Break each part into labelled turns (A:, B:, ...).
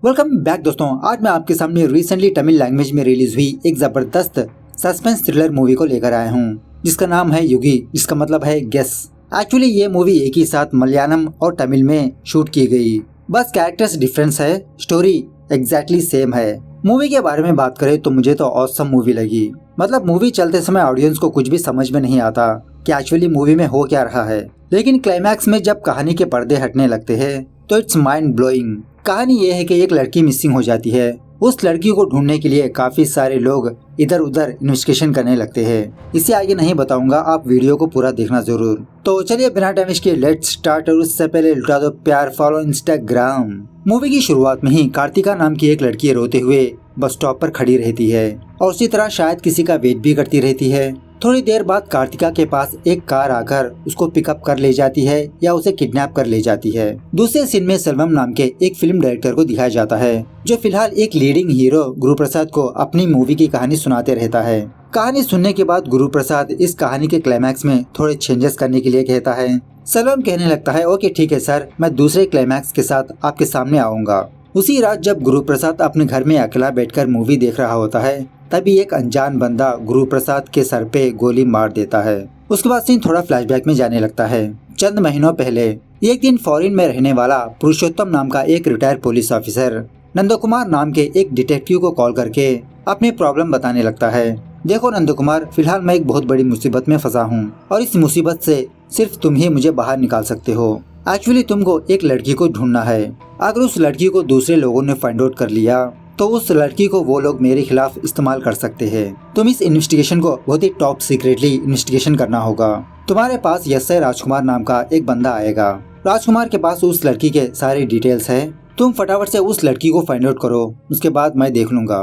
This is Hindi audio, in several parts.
A: वेलकम बैक दोस्तों। आज मैं आपके सामने रिसेंटली तमिल लैंग्वेज में रिलीज हुई एक जबरदस्त सस्पेंस थ्रिलर मूवी को लेकर आया हूँ जिसका नाम है युगी, जिसका मतलब है गेस। एक्चुअली ये मूवी एक ही साथ मलयालम और तमिल में शूट की गई, बस कैरेक्टर्स डिफरेंस है, स्टोरी एग्जैक्टली सेम है। मूवी के बारे में बात करें तो मुझे तो ऑसम मूवी लगी। मतलब मूवी चलते समय ऑडियंस को कुछ भी समझ में नहीं आता कि एक्चुअली मूवी में हो क्या रहा है, लेकिन क्लाइमैक्स में जब कहानी के पर्दे हटने लगते हैं तो इट्स माइंड ब्लोइंग। कहानी ये है कि एक लड़की मिसिंग हो जाती है। उस लड़की को ढूंढने के लिए काफी सारे लोग इधर उधर इन्वेस्टिगेशन करने लगते हैं। इसे आगे नहीं बताऊंगा, आप वीडियो को पूरा देखना जरूर। तो चलिए बिना टाइम वेस्ट किए लेट्स स्टार्ट। और उससे पहले लुटा दो प्यार, फॉलो इंस्टाग्राम। मूवी की शुरुआत में ही कार्तिका नाम की एक लड़की रोते हुए बस स्टॉप पर खड़ी रहती है और उसी तरह शायद किसी का वेट भी करती रहती है। थोड़ी देर बाद कार्तिका के पास एक कार आकर उसको पिकअप कर ले जाती है या उसे किडनैप कर ले जाती है। दूसरे सीन में सेल्वम नाम के एक फिल्म डायरेक्टर को दिखाया जाता है जो फिलहाल एक लीडिंग हीरो गुरुप्रसाद को अपनी मूवी की कहानी सुनाते रहता है। कहानी सुनने के बाद गुरुप्रसाद इस कहानी के क्लाइमैक्स में थोड़े चेंजेस करने के लिए कहता है। सेल्वम कहने लगता है ओके ठीक है सर, मैं दूसरे क्लाइमैक्स के साथ आपके सामने आऊंगा। उसी रात जब गुरुप्रसाद अपने घर में अकेला बैठकर मूवी देख रहा होता है तभी एक अनजान बंदा गुरुप्रसाद के सर पे गोली मार देता है। उसके बाद सीन थोड़ा फ्लैशबैक में जाने लगता है। चंद महीनों पहले एक दिन फॉरेन में रहने वाला पुरुषोत्तम नाम का एक retired police officer Nand Kumar नाम के एक डिटेक्टिव को कॉल करके अपनी प्रॉब्लम बताने लगता है। देखो नंद कुमार, फिलहाल मैं एक बहुत बड़ी मुसीबत में फंसा हूँ और इस मुसीबत से सिर्फ तुम ही मुझे बाहर निकाल सकते हो। एक्चुअली तुमको एक लड़की को ढूंढना है। अगर उस लड़की को दूसरे लोगों ने फाइंड आउट कर लिया तो उस लड़की को वो लोग मेरे खिलाफ इस्तेमाल कर सकते हैं। तुम इस इन्वेस्टिगेशन को बहुत ही टॉप सीक्रेटली इन्वेस्टिगेशन करना होगा। तुम्हारे पास यशय राजकुमार नाम का एक बंदा आएगा। राजकुमार के पास उस लड़की के सारे डिटेल्स है। तुम फटाफट से उस लड़की को फाइंड आउट करो, उसके बाद मैं देख लूंगा।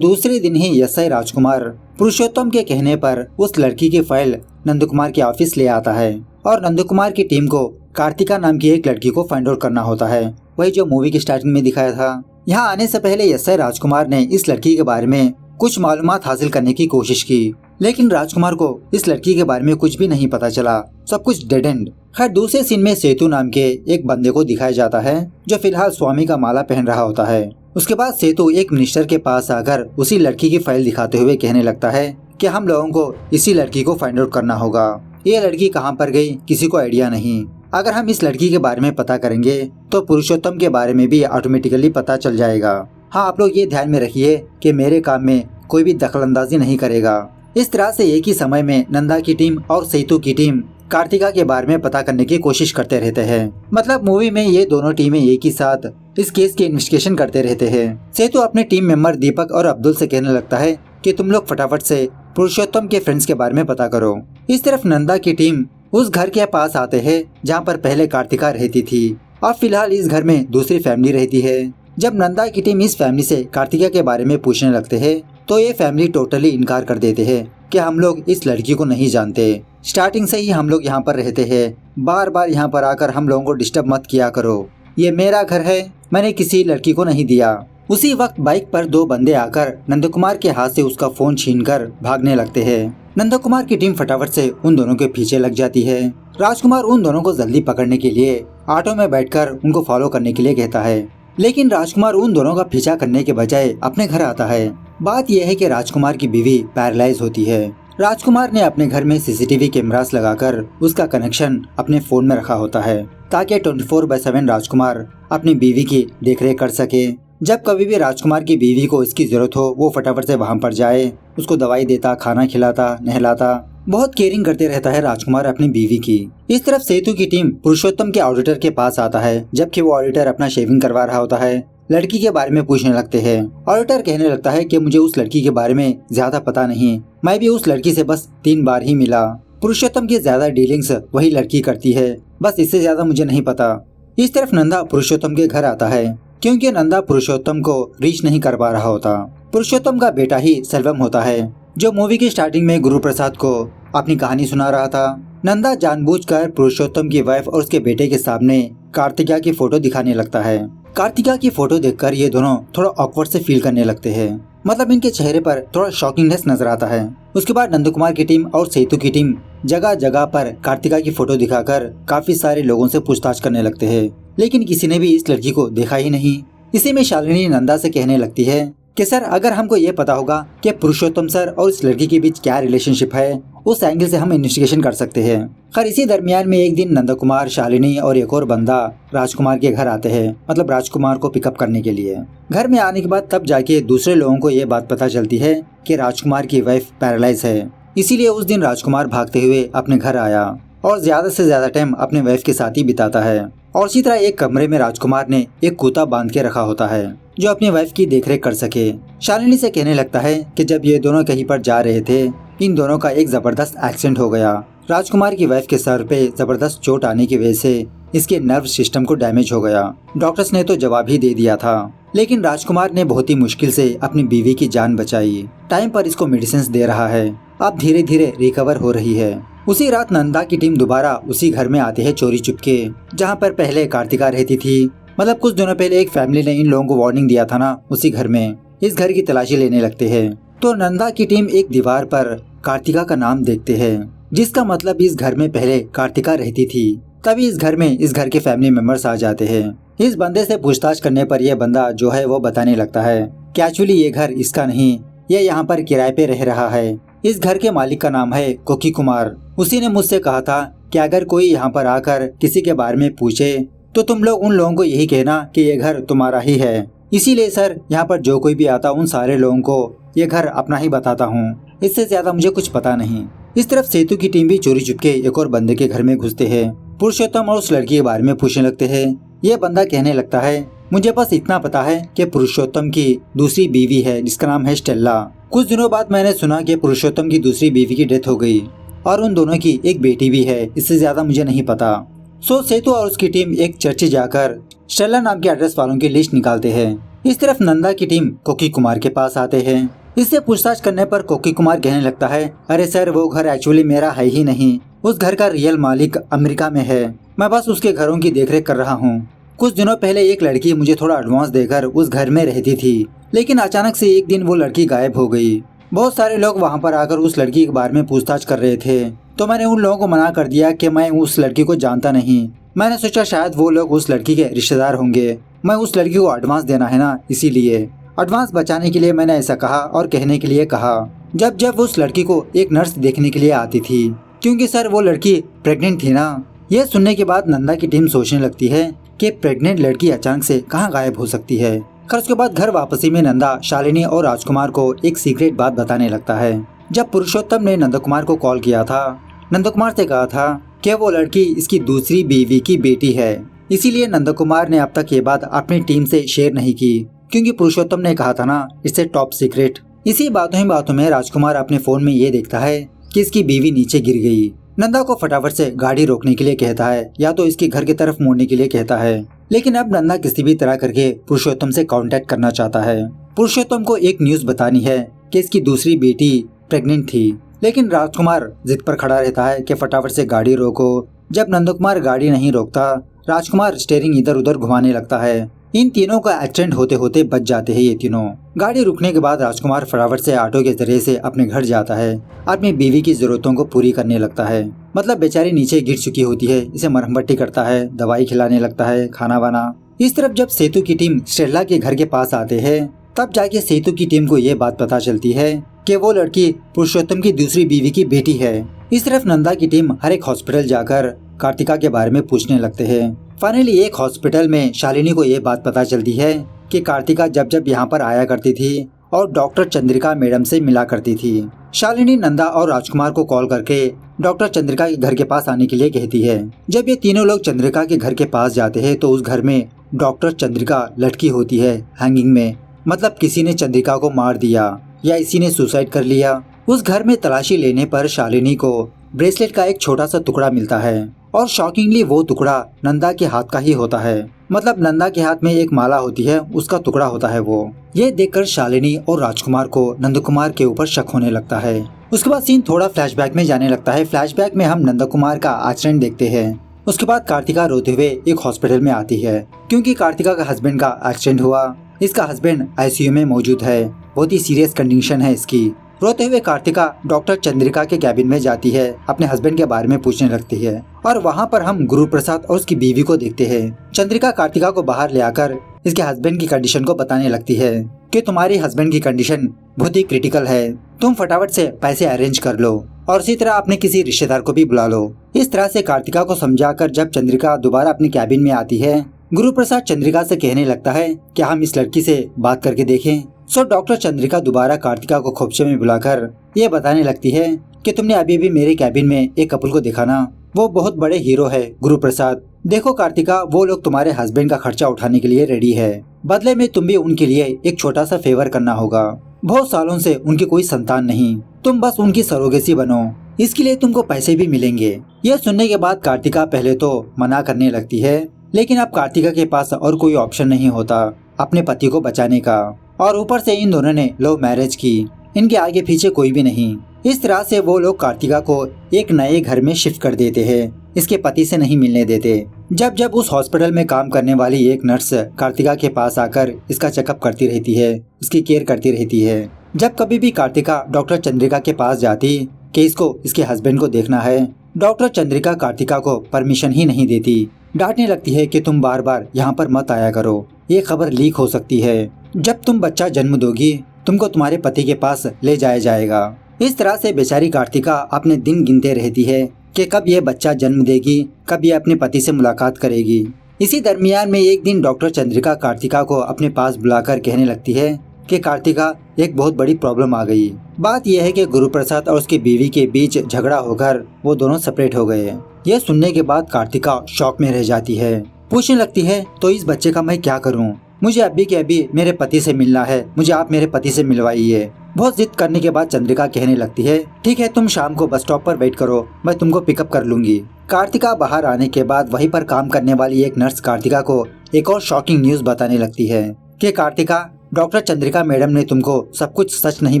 A: दूसरे दिन ही यशय राजकुमार पुरुषोत्तम के कहने पर उस लड़की की फाइल नंद कुमार के ऑफिस ले आता है और नंद कुमार की टीम को कार्तिका नाम की एक लड़की को फाइंड आउट करना होता है, वही जो मूवी की स्टार्टिंग में दिखाया था। यहाँ आने से पहले यशय राजकुमार ने इस लड़की के बारे में कुछ मालूमात हासिल करने की कोशिश की, लेकिन राजकुमार को इस लड़की के बारे में कुछ भी नहीं पता चला, सब कुछ डेड एंड। खैर दूसरे सीन में सेतु नाम के एक बंदे को दिखाया जाता है जो फिलहाल स्वामी का माला पहन रहा होता है। उसके बाद सेतु एक मिनिस्टर के पास आकर उसी लड़की की फाइल दिखाते हुए कहने लगता है कि हम लोगों को इसी लड़की को फाइंड आउट करना होगा। ये लड़की कहाँ पर गई किसी को आइडिया नहीं। अगर हम इस लड़की के बारे में पता करेंगे तो पुरुषोत्तम के बारे में भी ऑटोमेटिकली पता चल जाएगा। हाँ, आप लोग ये ध्यान में रखिए कि मेरे काम में कोई भी दखलंदाजी नहीं करेगा। इस तरह से एक ही समय में नंदा की टीम और सेतु की टीम कार्तिका के बारे में पता करने की कोशिश करते रहते हैं। मतलब मूवी में ये दोनों टीमें एक ही साथ इस केस की इन्वेस्टिगेशन करते रहते हैं। सेतु अपने टीम मेंबर दीपक और अब्दुल से कहने लगता है कि तुम लोग फटाफट से पुरुषोत्तम के फ्रेंड्स के बारे में पता करो। इस तरफ नंदा की टीम उस घर के पास आते हैं जहाँ पर पहले कार्तिका रहती थी और फिलहाल इस घर में दूसरी फैमिली रहती है। जब नंदा की टीम इस फैमिली से कार्तिका के बारे में पूछने लगते हैं तो ये फैमिली टोटली इनकार कर देते हैं कि हम लोग इस लड़की को नहीं जानते। स्टार्टिंग से ही हम लोग यहाँ पर रहते हैं, बार बार यहाँ पर आकर हम लोगों को डिस्टर्ब मत किया करो। ये मेरा घर है, मैंने किसी लड़की को नहीं दिया। उसी वक्त बाइक पर दो बंदे आकर नंद कुमार के हाथ से उसका फोन छीनकर भागने लगते हैं। नंद कुमार की टीम फटाफट से उन दोनों के पीछे लग जाती है। राजकुमार उन दोनों को जल्दी पकड़ने के लिए ऑटो में बैठकर उनको फॉलो करने के लिए कहता है, लेकिन राजकुमार उन दोनों का पीछा करने के बजाय अपने घर आता है। बात यह है कि राजकुमार की बीवी पैरालाइज होती है। राजकुमार ने अपने घर में सीसीटीवी कैमरास लगाकर उसका कनेक्शन अपने फोन में रखा होता है ताकि 24/7 राजकुमार अपनी बीवी की देखरेख कर सके। जब कभी भी राजकुमार की बीवी को इसकी जरूरत हो वो फटाफट से वहाँ पर जाए, उसको दवाई देता, खाना खिलाता, नहलाता, बहुत केयरिंग करते रहता है राजकुमार अपनी बीवी की। इस तरफ सेतु की टीम पुरुषोत्तम के ऑडिटर के पास आता है जबकि वो ऑडिटर अपना शेविंग करवा रहा होता है। लड़की के बारे में पूछने लगते हैं। ऑडिटर कहने लगता है कि मुझे उस लड़की के बारे में ज्यादा पता नहीं, मैं भी उस लड़की से बस 3 बार ही मिला। पुरुषोत्तम की ज्यादा डीलिंग्स वही लड़की करती है, बस इससे ज्यादा मुझे नहीं पता। इस तरफ नंदा पुरुषोत्तम के घर आता है क्योंकि नंदा पुरुषोत्तम को रीच नहीं कर पा रहा होता। पुरुषोत्तम का बेटा ही सेल्वम होता है जो मूवी की स्टार्टिंग में गुरुप्रसाद को अपनी कहानी सुना रहा था। नंदा जानबूझकर पुरुषोत्तम की वाइफ और उसके बेटे के सामने कार्तिका की फोटो दिखाने लगता है। कार्तिका की फोटो देखकर ये दोनों थोड़ा ऑकवर्ड से फील करने लगते हैं। मतलब इनके चेहरे पर थोड़ा शॉकिंगनेस नजर आता है। उसके बाद नंद कुमार की टीम और सेतु की टीम जगह जगह पर कार्तिका की फोटो दिखाकर काफी सारे लोगों से पूछताछ करने लगते हैं, लेकिन किसी ने भी इस लड़की को देखा ही नहीं। इसी में शालिनी नंदा से कहने लगती है कि सर अगर हमको ये पता होगा कि पुरुषोत्तम सर और इस लड़की के बीच क्या रिलेशनशिप है, उस एंगल से हम इन्वेस्टिगेशन कर सकते हैं। खैर इसी दरमियान में एक दिन नंदा कुमार, शालिनी और एक और बंदा राजकुमार के घर आते हैं, मतलब राजकुमार को पिकअप करने के लिए। घर में आने के बाद तब जाके दूसरे लोगों को ये बात पता चलती है कि राजकुमार की वाइफ पैरालाइज है। इसीलिए उस दिन राजकुमार भागते हुए अपने घर आया और ज्यादा से ज्यादा टाइम अपने वाइफ के साथ ही बिताता है। और इसी तरह एक कमरे में राजकुमार ने एक कुत्ता बांध के रखा होता है जो अपनी वाइफ की देखरेख कर सके। शालिनी से कहने लगता है कि जब ये दोनों कहीं पर जा रहे थे, इन दोनों का एक जबरदस्त एक्सीडेंट हो गया। राजकुमार की वाइफ के सर पे जबरदस्त चोट आने की वजह से इसके नर्व सिस्टम को डैमेज हो गया। डॉक्टर्स ने तो जवाब ही दे दिया था, लेकिन राजकुमार ने बहुत ही मुश्किल से अपनी बीवी की जान बचाई। टाइम पर इसको मेडिसिन दे रहा है, अब धीरे धीरे रिकवर हो रही है। उसी रात नंदा की टीम दोबारा उसी घर में आती है चोरी चुपके, जहाँ पर पहले कार्तिका रहती थी। मतलब कुछ दिनों पहले एक फैमिली ने इन लोगों को वार्निंग दिया था ना, उसी घर में इस घर की तलाशी लेने लगते हैं। तो नंदा की टीम एक दीवार पर कार्तिका का नाम देखते हैं, जिसका मतलब इस घर में पहले कार्तिका रहती थी। तभी इस घर के फैमिली मेंबर्स आ जाते हैं। इस बंदे से पूछताछ करने पर यह बंदा जो है वो बताने लगता है कि एक्चुअली ये घर इसका नहीं, ये यहाँ पर किराए पे रह रहा है। इस घर के मालिक का नाम है कोकी कुमार। उसी ने मुझसे कहा था कि अगर कोई यहाँ पर आकर किसी के बारे में पूछे तो तुम लोग उन लोगों को यही कहना कि ये घर तुम्हारा ही है। इसीलिए सर यहाँ पर जो कोई भी आता उन सारे लोगों को ये घर अपना ही बताता हूँ, इससे ज्यादा मुझे कुछ पता नहीं। इस तरफ सेतु की टीम भी चोरी चुपके एक और बंदे के घर में घुसते हैं। पुरुषोत्तम और उस लड़की के बारे में पूछने लगते हैं। ये बंदा कहने लगता है मुझे बस इतना पता है कि पुरुषोत्तम की दूसरी बीवी है जिसका नाम है स्टेल्ला। कुछ दिनों बाद मैंने सुना कि पुरुषोत्तम की दूसरी बीवी की डेथ हो गई और उन दोनों की एक बेटी भी है, इससे ज्यादा मुझे नहीं पता। सो सेतु और उसकी टीम एक चर्च जाकर स्टेल्ला नाम के एड्रेस वालों की लिस्ट निकालते हैं। इस तरफ नंदा की टीम कोकी कुमार के पास आते हैं। इससे पूछताछ करने पर कोकी कुमार कहने लगता है अरे सर वो घर एक्चुअली मेरा है ही नहीं, उस घर का रियल मालिक अमेरिका में है, मैं बस उसके घरों की देखरेख कर रहा हूँ। कुछ दिनों पहले एक लड़की मुझे थोड़ा एडवांस देकर उस घर में रहती थी, लेकिन अचानक से एक दिन वो लड़की गायब हो गई। बहुत सारे लोग वहाँ पर आकर उस लड़की के बारे में पूछताछ कर रहे थे, तो मैंने उन लोगों को मना कर दिया कि मैं उस लड़की को जानता नहीं। मैंने सोचा शायद वो लोग उस लड़की के रिश्तेदार होंगे, मैं उस लड़की को एडवांस देना है ना, इसीलिए एडवांस बचाने के लिए मैंने ऐसा कहा और कहने के लिए कहा। जब उस लड़की को एक नर्स देखने के लिए आती थी, क्योंकि सर वो लड़की प्रेग्नेंट थी ना। यह सुनने के बाद नंदा की टीम सोचने लगती है कि प्रेग्नेंट लड़की अचानक से कहाँ गायब हो सकती है। खैर उसके बाद घर वापसी में नंदा शालिनी और राजकुमार को एक सीक्रेट बात बताने लगता है। जब पुरुषोत्तम ने नंदा कुमार को कॉल किया था, नंदा कुमार से कहा था कि वो लड़की इसकी दूसरी बीवी की बेटी है। इसीलिए नंदा कुमार ने अब तक ये बात अपनी टीम से शेयर नहीं की, क्योंकि पुरुषोत्तम ने कहा था ना इससे टॉप सीक्रेट। इसी बातों में राजकुमार अपने फोन में ये देखता है कि इसकी बीवी नीचे गिर गई। नंदा को फटाफट से गाड़ी रोकने के लिए कहता है या तो इसके घर की तरफ मुड़ने के लिए कहता है, लेकिन अब नंदा किसी भी तरह करके पुरुषोत्तम से कांटेक्ट करना चाहता है। पुरुषोत्तम को एक न्यूज बतानी है कि इसकी दूसरी बेटी प्रेग्नेंट थी, लेकिन राजकुमार जिद पर खड़ा रहता है कि फटाफट से गाड़ी रोको। जब नंदा कुमार गाड़ी नहीं रोकता, राजकुमार स्टीयरिंग इधर उधर घुमाने लगता है। इन तीनों का एक्सीडेंट होते होते बच जाते हैं ये तीनों। गाड़ी रुकने के बाद राजकुमार फटाफट से ऑटो के जरिए से अपने घर जाता है, अपनी बीवी की जरूरतों को पूरी करने लगता है। मतलब बेचारी नीचे गिर चुकी होती है, इसे मरहम पट्टी करता है, दवाई खिलाने लगता है, खाना वाना। इस तरफ जब सेतु की टीम स्टेल्ला के घर के पास आते हैं, तब जाके सेतु की टीम को ये बात पता चलती है कि वो लड़की पुरुषोत्तम की दूसरी बीवी की बेटी है। इस तरफ नंदा की टीम हर एक हॉस्पिटल जाकर कार्तिका के बारे में पूछने लगते हैं। फाइनली एक हॉस्पिटल में शालिनी को ये बात पता चलती है कि कार्तिका जब यहाँ पर आया करती थी और डॉक्टर चंद्रिका मैडम से मिला करती थी। शालिनी नंदा और राजकुमार को कॉल करके डॉक्टर चंद्रिका के घर के पास आने के लिए कहती है। जब ये तीनों लोग चंद्रिका के घर के पास जाते हैं तो उस घर में डॉक्टर चंद्रिका लटकी होती है हैंगिंग में। मतलब किसी ने चंद्रिका को मार दिया या इसी ने सुसाइड कर लिया। उस घर में तलाशी लेने पर शालिनी को ब्रेसलेट का एक छोटा सा टुकड़ा मिलता है और शॉकिंगली वो टुकड़ा नंदा के हाथ का ही होता है। मतलब नंदा के हाथ में एक माला होती है, उसका टुकड़ा होता है वो। ये देखकर शालिनी और राजकुमार को नंद कुमार के ऊपर शक होने लगता है। उसके बाद सीन थोड़ा फ्लैशबैक में जाने लगता है। फ्लैशबैक में हम नंद कुमार का एक्सीडेंट देखते हैं। उसके बाद कार्तिका रोते हुए एक हॉस्पिटल में आती है, क्योंकि कार्तिका का हस्बैंड का एक्सीडेंट हुआ। इसका हस्बैंड आईसीयू में मौजूद है, बहुत ही सीरियस कंडीशन है इसकी। रोते हुए कार्तिका डॉक्टर चंद्रिका के कैबिन में जाती है, अपने हस्बैंड के बारे में पूछने लगती है और वहाँ पर हम गुरु प्रसाद और उसकी बीवी को देखते हैं। चंद्रिका कार्तिका को बाहर ले आकर इसके हस्बैंड की कंडीशन को बताने लगती है कि तुम्हारी हस्बैंड की कंडीशन बहुत ही क्रिटिकल है, तुम फटाफट से पैसे अरेंज कर लो और इसी तरह अपने किसी रिश्तेदार को भी बुला लो। इस तरह से कार्तिका को समझाकर जब चंद्रिका दोबारा अपने कैबिन में आती है, गुरु प्रसाद चंद्रिका से कहने लगता है कि हम इस लड़की से बात करके देखें। सो डॉक्टर चंद्रिका दोबारा कार्तिका को खोपचे में बुलाकर ये बताने लगती है कि तुमने अभी भी मेरे कैबिन में एक कपल को देखा ना, वो बहुत बड़े हीरो है गुरु प्रसाद। देखो कार्तिका, वो लोग तुम्हारे हस्बैंड का खर्चा उठाने के लिए रेडी है, बदले में तुम भी उनके लिए एक छोटा सा फेवर करना होगा। बहुत सालों से उनकी कोई संतान नहीं, तुम बस उनकी सरोगेसी बनो, इसके लिए तुमको पैसे भी मिलेंगे। यह सुनने के बाद कार्तिका पहले तो मना करने लगती है, लेकिन अब कार्तिका के पास और कोई ऑप्शन नहीं होता अपने पति को बचाने का, और ऊपर से इन दोनों ने लव मैरिज की, इनके आगे पीछे कोई भी नहीं। इस तरह से वो लोग कार्तिका को एक नए घर में शिफ्ट कर देते हैं, इसके पति से नहीं मिलने देते। जब जब उस हॉस्पिटल में काम करने वाली एक नर्स कार्तिका के पास आकर इसका चेकअप करती रहती है, इसकी केयर करती रहती है। जब कभी भी कार्तिका डॉक्टर चंद्रिका के पास जाती कि इसको इसके हस्बैंड को देखना है, डॉक्टर चंद्रिका कार्तिका को परमिशन ही नहीं देती, डांटने लगती है कि तुम बार बार यहाँ पर मत आया करो, ये खबर लीक हो सकती है, जब तुम बच्चा जन्म दोगी तुमको तुम्हारे पति के पास ले जाया जाएगा। इस तरह से बेचारी कार्तिका अपने दिन गिनते रहती है कि कब ये बच्चा जन्म देगी, कब ये अपने पति से मुलाकात करेगी। इसी दरमियान में एक दिन डॉक्टर चंद्रिका कार्तिका को अपने पास बुलाकर कहने लगती है कि कार्तिका, एक बहुत बड़ी प्रॉब्लम आ गई। बात यह है कि गुरु प्रसाद और उसकी बीवी के बीच झगड़ा होकर वो दोनों सेपरेट हो गए। यह सुनने के बाद कार्तिका शॉक में रह जाती है, पूछने लगती है तो इस बच्चे का मैं क्या करूं? मुझे अभी के अभी मेरे पति से मिलना है, मुझे आप मेरे पति से मिलवाइए। बहुत जिद करने के बाद चंद्रिका कहने लगती है, ठीक है, तुम शाम को बस स्टॉप पर वेट करो, मैं तुमको पिकअप कर लूंगी। कार्तिका बाहर आने के बाद वहीं पर काम करने वाली एक नर्स कार्तिका को एक और शॉकिंग न्यूज बताने लगती है कि कार्तिका, डॉक्टर चंद्रिका मैडम ने तुमको सब कुछ सच नहीं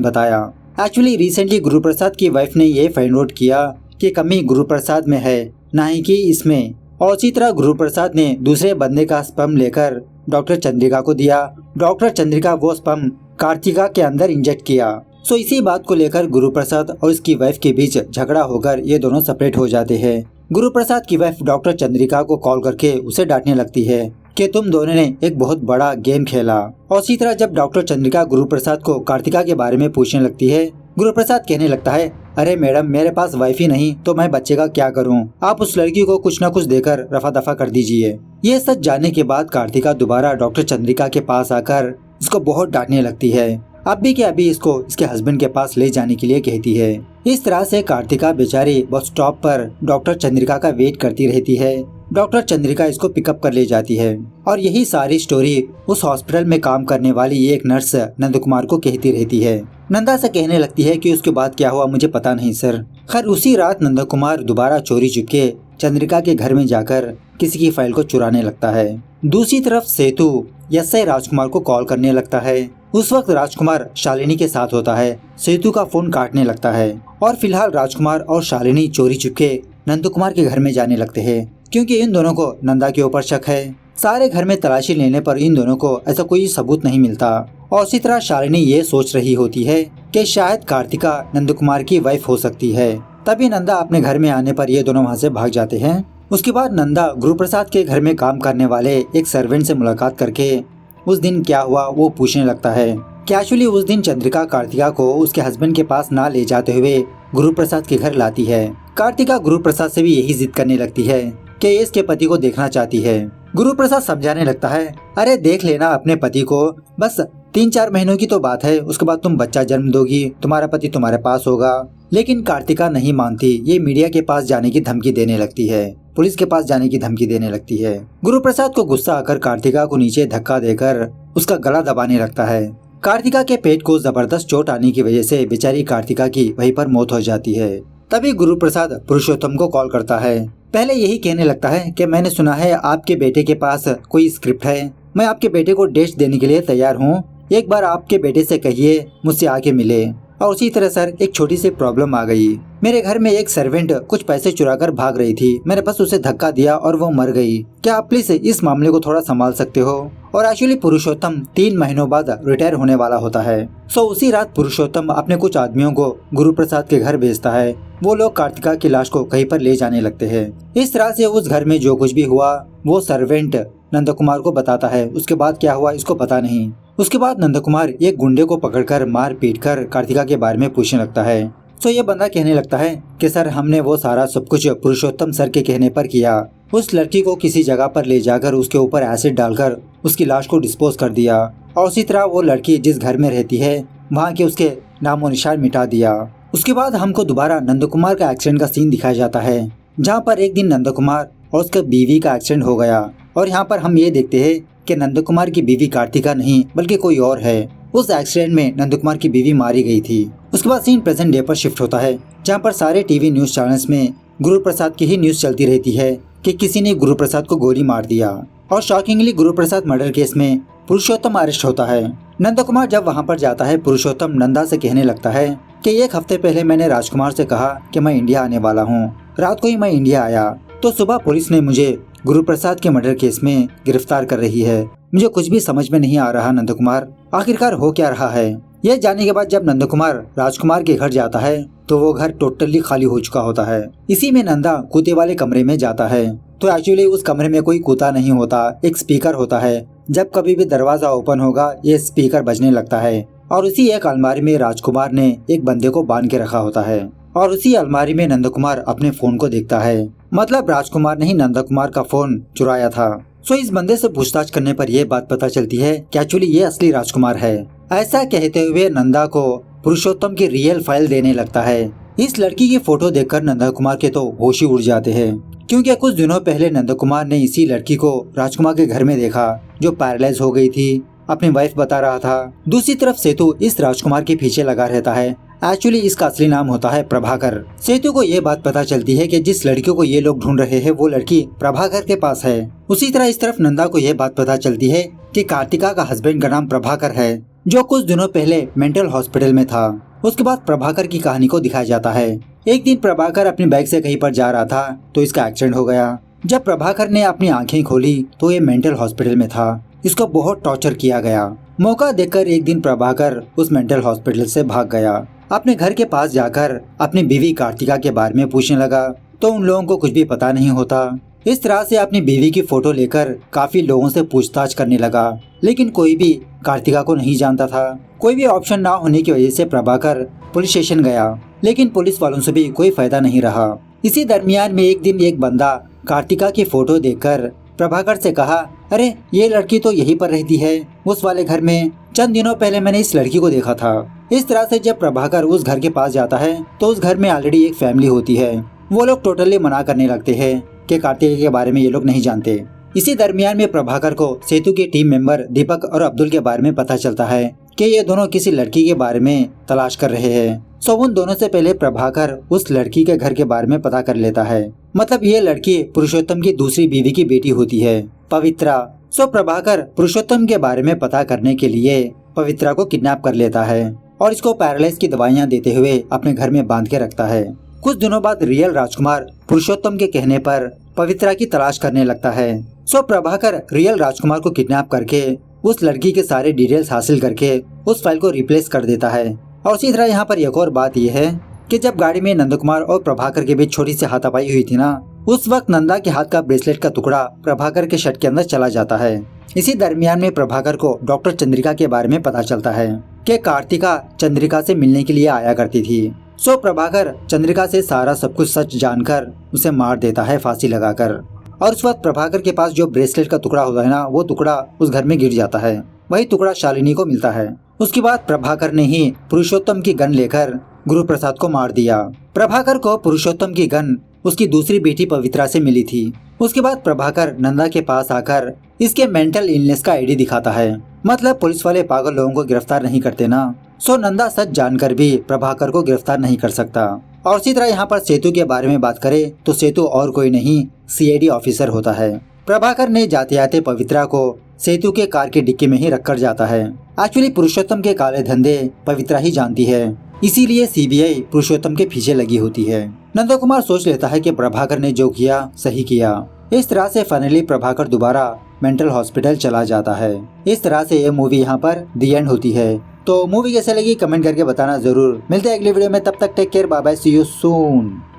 A: बताया। एक्चुअली रिसेंटली गुरु प्रसाद की वाइफ ने ये फाइंड आउट किया कि कमी गुरु प्रसाद में है, ना ही कि इसमें। और इसी तरह गुरु प्रसाद ने दूसरे बंदे का स्पर्म लेकर डॉक्टर चंद्रिका को दिया। डॉक्टर चंद्रिका वो स्पर्म कार्तिका के अंदर इंजेक्ट किया। सो इसी बात को लेकर गुरु प्रसाद और इसकी वाइफ के बीच झगड़ा होकर ये दोनों सेपरेट हो जाते हैं। गुरु प्रसाद की वाइफ डॉक्टर चंद्रिका को कॉल करके उसे डांटने लगती है कि तुम दोनों ने एक बहुत बड़ा गेम खेला। और इसी तरह जब डॉक्टर चंद्रिका गुरु प्रसाद को कार्तिका के बारे में पूछने लगती है, गुरु प्रसाद कहने लगता है, अरे मैडम, मेरे पास वाइफ ही नहीं तो मैं बच्चे का क्या करूं? आप उस लड़की को कुछ न कुछ देकर रफा दफा कर दीजिए। ये सच जानने के बाद कार्तिका दोबारा डॉक्टर चंद्रिका के पास आकर इसको बहुत डांटने लगती है। अभी के अभी इसको इसके हस्बैंड के पास ले जाने के लिए कहती है। इस तरह से कार्तिका बेचारी बस स्टॉप पर डॉक्टर चंद्रिका का वेट करती रहती है। डॉक्टर चंद्रिका इसको पिकअप कर ले जाती है और यही सारी स्टोरी उस हॉस्पिटल में काम करने वाली एक नर्स नंद कुमार को कहती रहती है। नंदा से कहने लगती है कि उसके बाद क्या हुआ मुझे पता नहीं सर। खैर उसी रात नंद कुमार दोबारा चोरी चुपके चंद्रिका के घर में जाकर किसी की फाइल को चुराने लगता है। दूसरी तरफ सेतु एसआई राजकुमार को कॉल करने लगता है। उस वक्त राजकुमार शालिनी के साथ होता है। सेतु का फोन काटने लगता है और फिलहाल राजकुमार और शालिनी चोरी चुपके नंद कुमार के घर में जाने लगते हैं, क्योंकि इन दोनों को नंदा के ऊपर शक है। सारे घर में तलाशी लेने पर इन दोनों को ऐसा कोई सबूत नहीं मिलता। और इसी तरह शालिनी ये सोच रही होती है कि शायद कार्तिका नंद कुमार की वाइफ हो सकती है। तभी नंदा अपने घर में आने पर ये दोनों वहाँ से भाग जाते हैं। उसके बाद नंदा गुरु प्रसाद के घर में काम करने वाले एक सर्वेंट से मुलाकात करके उस दिन क्या हुआ वो पूछने लगता है कि एक्चुअली उस दिन चंद्रिका कार्तिका को उसके हस्बैंड के पास ना ले जाते हुए गुरु प्रसाद के घर लाती है। कार्तिका गुरु प्रसाद से भी यही जिद करने लगती है कि इसके पति को देखना चाहती है। गुरु प्रसाद समझाने लगता है, अरे देख लेना अपने पति को, बस 3-4 महीनों की तो बात है, उसके बाद तुम बच्चा जन्म दोगी, तुम्हारा पति तुम्हारे पास होगा। लेकिन कार्तिका नहीं मानती, ये मीडिया के पास जाने की धमकी देने लगती है, पुलिस के पास जाने की धमकी देने लगती है। गुरु प्रसाद को गुस्सा आकर कार्तिका को नीचे धक्का देकर उसका गला दबाने लगता है। कार्तिका के पेट को जबरदस्त चोट आने की वजह से बेचारी कार्तिका की वहीं पर मौत हो जाती है। तभी गुरु प्रसाद पुरुषोत्तम को कॉल करता है। पहले यही कहने लगता है कि मैंने सुना है आपके बेटे के पास कोई स्क्रिप्ट है, मैं आपके बेटे को डेट्स देने के लिए तैयार हूँ, एक बार आपके बेटे से कहिए मुझसे आके मिले। और उसी तरह सर एक छोटी सी प्रॉब्लम आ गई, मेरे घर में एक सर्वेंट कुछ पैसे चुराकर भाग रही थी, मैंने बस उसे धक्का दिया और वो मर गई, क्या आप प्लीज इस मामले को थोड़ा संभाल सकते हो? और एक्चुअली पुरुषोत्तम 3 महीनों बाद रिटायर होने वाला होता है। सो उसी रात पुरुषोत्तम अपने कुछ आदमियों को गुरु प्रसाद के घर भेजता है। वो लोग कार्तिका की लाश को कहीं पर ले जाने लगते हैं। इस तरह से उस घर में जो कुछ भी हुआ वो सर्वेंट नंद कुमार को बताता है। उसके बाद क्या हुआ इसको पता नहीं। उसके बाद नंद कुमार एक गुंडे को पकड़कर मार पीट कर कार्तिका के बारे में पूछने लगता है। तो ये बंदा कहने लगता है कि सर हमने वो सारा सब कुछ पुरुषोत्तम सर के कहने पर किया। उस लड़की को किसी जगह पर ले जाकर उसके ऊपर एसिड डालकर उसकी लाश को डिस्पोज कर दिया और उसी तरह वो लड़की जिस घर में रहती है वहाँ के उसके नामो निशान मिटा दिया। उसके बाद हमको दोबारा नंद कुमार का एक्सीडेंट का सीन दिखाया जाता है, जहाँ पर एक दिन नंद कुमार और उसके बीवी का एक्सीडेंट हो गया और यहाँ पर हम ये देखते हैं कि नंद कुमार की बीवी कार्तिका नहीं बल्कि कोई और है। उस एक्सीडेंट में नंद कुमार की बीवी मारी गई थी। उसके बाद सीन प्रेजेंट डे पर शिफ्ट होता है, जहाँ पर सारे टीवी न्यूज चैनल्स में गुरु प्रसाद की ही न्यूज चलती रहती है कि किसी ने गुरु प्रसाद को गोली मार दिया और shockingly Guru Prasad murder case में पुरुषोत्तम अरेस्ट होता है। नंद कुमार जब वहाँ पर जाता है, पुरुषोत्तम नंदा से कहने लगता है कि एक हफ्ते पहले मैंने राजकुमार से कहा कि मैं इंडिया आने वाला हूँ। रात को ही मैं इंडिया आया तो सुबह पुलिस ने मुझे गुरु प्रसाद के मर्डर केस में गिरफ्तार कर रही है। मुझे कुछ भी समझ में नहीं आ रहा नंद कुमार, आखिरकार हो क्या रहा है। यह जानने के बाद जब नंद कुमार राजकुमार के घर जाता है तो वो घर टोटली खाली हो चुका होता है। इसी में नंदा कुत्ते वाले कमरे में जाता है तो एक्चुअली उस कमरे में कोई कुत्ता नहीं होता, एक स्पीकर होता है। जब कभी भी दरवाजा ओपन होगा ये स्पीकर बजने लगता है और उसी एक अलमारी में राजकुमार ने एक बंदे को बांध के रखा होता है और उसी अलमारी में नंद कुमार अपने फोन को देखता है। मतलब राजकुमार ने ही नंद कुमार का फोन चुराया था। सो इस बंदे से पूछताछ करने पर यह बात पता चलती है कि एक्चुअली ये असली राजकुमार है। ऐसा कहते हुए नंदा को पुरुषोत्तम की रियल फाइल देने लगता है। इस लड़की की फोटो देखकर नंद कुमार के तो होश ही उड़ जाते हैं, क्योंकि कुछ दिनों पहले नंद कुमार ने इसी लड़की को राजकुमार के घर में देखा जो पैरालाइज हो गई थी, अपनी वाइफ बता रहा था। दूसरी तरफ सेतु इस राजकुमार के पीछे लगा रहता है। एक्चुअली इसका असली नाम होता है प्रभाकर। सेतु को ये बात पता चलती है कि जिस लड़की को ये लोग ढूंढ रहे हैं वो लड़की प्रभाकर के पास है। उसी तरह इस तरफ नंदा को ये बात पता चलती है कि कार्तिका का हस्बैंड का नाम प्रभाकर है, जो कुछ दिनों पहले मेंटल हॉस्पिटल में था। उसके बाद प्रभाकर की कहानी को दिखाया जाता है। एक दिन प्रभाकर अपनी बाइक से कहीं पर जा रहा था तो इसका एक्सीडेंट हो गया। जब प्रभाकर ने अपनी आंखें खोली तो ये मेंटल हॉस्पिटल में था। इसको बहुत टॉर्चर किया गया। मौका देखकर एक दिन प्रभाकर उस मेंटल हॉस्पिटल से भाग गया। अपने घर के पास जाकर अपनी बीवी कार्तिका के बारे में पूछने लगा तो उन लोगों को कुछ भी पता नहीं होता। इस तरह से अपनी बीवी की फोटो लेकर काफी लोगों से पूछताछ करने लगा, लेकिन कोई भी कार्तिका को नहीं जानता था। कोई भी ऑप्शन ना होने की वजह से प्रभाकर पुलिस स्टेशन गया, लेकिन पुलिस वालों से भी कोई फायदा नहीं रहा। इसी दरमियान में एक दिन एक बंदा कार्तिका की फोटो देखकर प्रभाकर से कहा, अरे ये लड़की तो यहीं पर रहती है, उस वाले घर में। चंद दिनों पहले मैंने इस लड़की को देखा था। इस तरह से जब प्रभाकर उस घर के पास जाता है तो उस घर में ऑलरेडी एक फैमिली होती है। वो लोग टोटली मना करने लगते हैं कि कार्तिका के बारे में ये लोग नहीं जानते। इसी दरमियान में प्रभाकर को सेतु के टीम मेंबर दीपक और अब्दुल के बारे में पता चलता है कि ये दोनों किसी लड़की के बारे में तलाश कर रहे हैं। सो उन दोनों से पहले प्रभाकर उस लड़की के घर के बारे में पता कर लेता है। मतलब ये लड़की पुरुषोत्तम की दूसरी बीवी की बेटी होती है, पवित्रा। सो प्रभाकर पुरुषोत्तम के बारे में पता करने के लिए पवित्रा को किडनैप कर लेता है और इसको पैरालाइज की दवाइयाँ देते हुए अपने घर में बांध के रखता है। कुछ दिनों बाद रियल राजकुमार पुरुषोत्तम के कहने पर पवित्रा की तलाश करने लगता है। सो प्रभाकर रियल राजकुमार को किडनैप करके उस लड़की के सारे डिटेल्स हासिल करके उस फाइल को रिप्लेस कर देता है। और उसी तरह यहाँ पर एक और बात यह है कि जब गाड़ी में नंद कुमार और प्रभाकर के बीच छोटी सी हाथापाई हुई थी ना, उस वक्त नंदा के हाथ का ब्रेसलेट का टुकड़ा प्रभाकर के शर्ट के अंदर चला जाता है। इसी दरमियान में प्रभाकर को डॉक्टर चंद्रिका के बारे में पता चलता है कि कार्तिका चंद्रिका से मिलने के लिए आया करती थी। सो प्रभाकर चंद्रिका से सारा सब कुछ सच जानकर उसे मार देता है फांसी लगाकर। और उस वक्त प्रभाकर के पास जो ब्रेसलेट का टुकड़ा होता है ना, वो टुकड़ा उस घर में गिर जाता है। वही टुकड़ा शालिनी को मिलता है। उसके बाद प्रभाकर ने ही पुरुषोत्तम की गन लेकर गुरु प्रसाद को मार दिया। प्रभाकर को पुरुषोत्तम की गन उसकी दूसरी बेटी पवित्रा से मिली थी। उसके बाद प्रभाकर नंदा के पास आकर इसके मेंटल इलनेस का आईडी दिखाता है। मतलब पुलिस वाले पागल लोगों को गिरफ्तार नहीं करते ना। सो नंदा सच जानकर भी प्रभाकर को गिरफ्तार नहीं कर सकता। और इसी तरह यहाँ पर सेतु के बारे में बात करें तो सेतु और कोई नहीं, सीआईडी ऑफिसर होता है। प्रभाकर ने जाते जाते पवित्रा को सेतु के कार के डिक्की में ही रखकर जाता है। एक्चुअली पुरुषोत्तम के काले धंधे पवित्रा ही जानती है, इसीलिए सीबीआई पुरुषोत्तम के पीछे लगी होती है। नंद कुमार सोच लेता है कि प्रभाकर ने जो किया सही किया। इस तरह से फाइनली प्रभाकर दोबारा मेंटल हॉस्पिटल चला जाता है। इस तरह से ये मूवी यहाँ पर दी एंड होती है। तो मूवी कैसे लगी कमेंट करके बताना जरूर। मिलते हैं अगली वीडियो में, तब तक take care, bye bye, see you soon.